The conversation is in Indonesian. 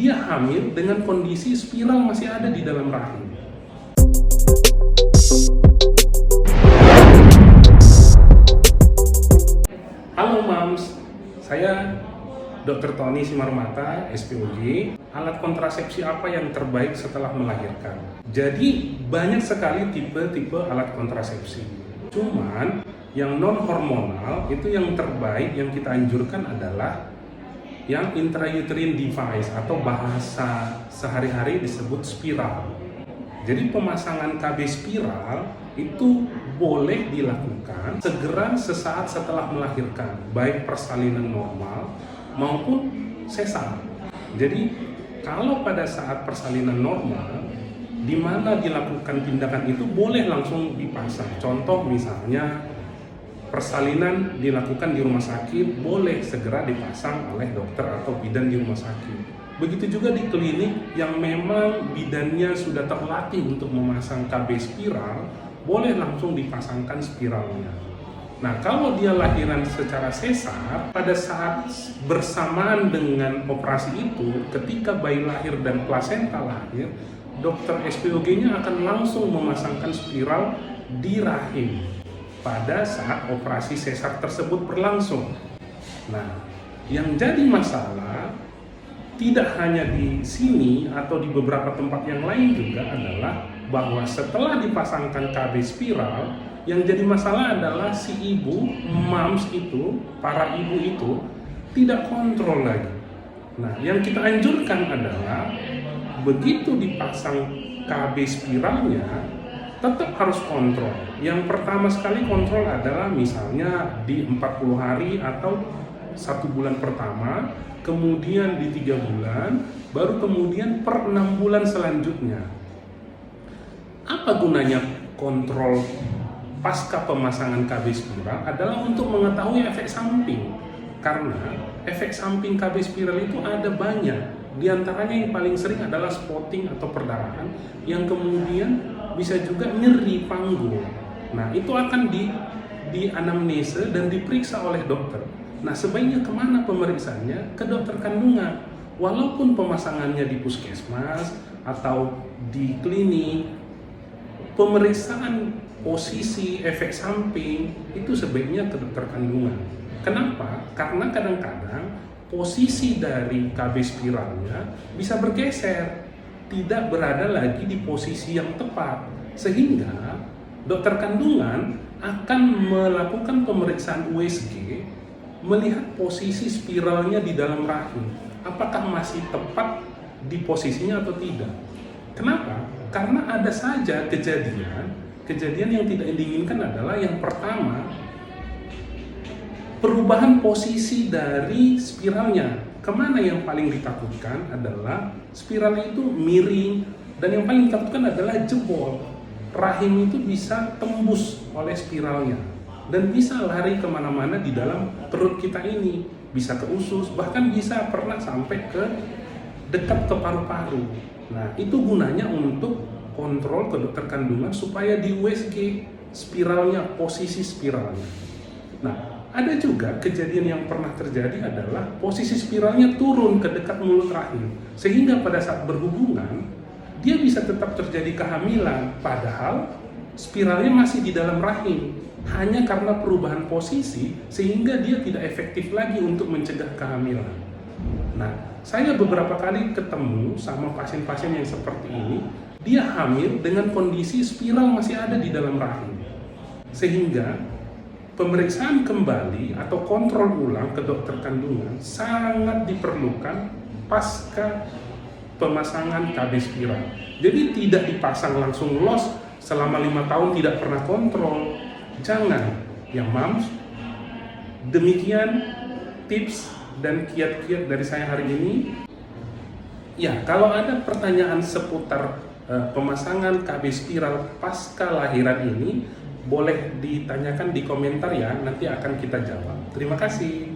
dia hamil dengan kondisi spiral masih ada di dalam rahim. Halo Mams, saya Dr. Tony Simarmata, SPOG. Alat kontrasepsi apa yang terbaik setelah melahirkan? Jadi banyak sekali tipe-tipe alat kontrasepsi. Cuman yang non-hormonal itu yang terbaik yang kita anjurkan adalah yang intrauterine device atau bahasa sehari-hari disebut spiral. Jadi pemasangan KB spiral itu boleh dilakukan segera sesaat setelah melahirkan, baik persalinan normal maupun sesar. Jadi kalau pada saat persalinan normal di mana dilakukan tindakan itu boleh langsung dipasang. Contoh misalnya persalinan dilakukan di rumah sakit, boleh segera dipasang oleh dokter atau bidan di rumah sakit. Begitu juga di klinik yang memang bidannya sudah terlatih untuk memasang KB spiral, boleh langsung dipasangkan spiralnya. Nah, kalau dia lahiran secara sesar, pada saat bersamaan dengan operasi itu, ketika bayi lahir dan plasenta lahir, dokter SPOG-nya akan langsung memasangkan spiral di rahim pada saat operasi sesar tersebut berlangsung. Nah, yang jadi masalah tidak hanya di sini atau di beberapa tempat yang lain juga adalah bahwa setelah dipasangkan KB spiral, yang jadi masalah adalah si ibu, moms itu, para ibu itu tidak kontrol lagi. Nah, yang kita anjurkan adalah begitu dipasang KB spiralnya, tetap harus kontrol. Yang pertama sekali kontrol adalah misalnya di 40 hari atau 1 bulan pertama, kemudian di 3 bulan, baru kemudian per 6 bulan selanjutnya. Apa gunanya kontrol pasca pemasangan KB spiral? Adalah untuk mengetahui efek samping. Karena efek samping KB spiral itu ada banyak. Di antaranya yang paling sering adalah spotting atau perdarahan yang kemudian bisa juga nyeri panggul. Nah, itu akan di anamnese dan diperiksa oleh dokter. Nah, sebaiknya kemana pemeriksaannya? Ke dokter kandungan. Walaupun pemasangannya di puskesmas atau di klinik, pemeriksaan posisi efek samping itu sebaiknya ke dokter kandungan. Kenapa? Karena kadang-kadang posisi dari KB spiralnya bisa bergeser, tidak berada lagi di posisi yang tepat, sehingga dokter kandungan akan melakukan pemeriksaan USG, melihat posisi spiralnya di dalam rahim, apakah masih tepat di posisinya atau tidak. Kenapa? Karena ada saja kejadian yang tidak diinginkan adalah yang pertama, perubahan posisi dari spiralnya. Kemana yang paling ditakutkan adalah spiralnya itu miring, dan yang paling ditakutkan adalah jebol. Rahim itu bisa tembus oleh spiralnya dan bisa lari kemana-mana di dalam perut kita ini, bisa ke usus, bahkan bisa pernah sampai ke dekat ke paru-paru. Nah, itu gunanya untuk kontrol ke dokter kandungan supaya di USG spiralnya, posisi spiralnya. Nah, ada juga kejadian yang pernah terjadi adalah posisi spiralnya turun ke dekat mulut rahim, sehingga pada saat berhubungan dia bisa tetap terjadi kehamilan, padahal spiralnya masih di dalam rahim, hanya karena perubahan posisi sehingga dia tidak efektif lagi untuk mencegah kehamilan. Nah, saya beberapa kali ketemu sama pasien-pasien yang seperti ini, dia hamil dengan kondisi spiral masih ada di dalam rahim. Sehingga pemeriksaan kembali atau kontrol ulang ke dokter kandungan sangat diperlukan pasca pemasangan KB spiral. Jadi tidak dipasang langsung los selama 5 tahun tidak pernah kontrol. Jangan, yang moms. Demikian tips dan kiat-kiat dari saya hari ini. Ya, kalau ada pertanyaan seputar pemasangan KB spiral pasca lahiran ini, boleh ditanyakan di komentar ya, nanti akan kita jawab. Terima kasih.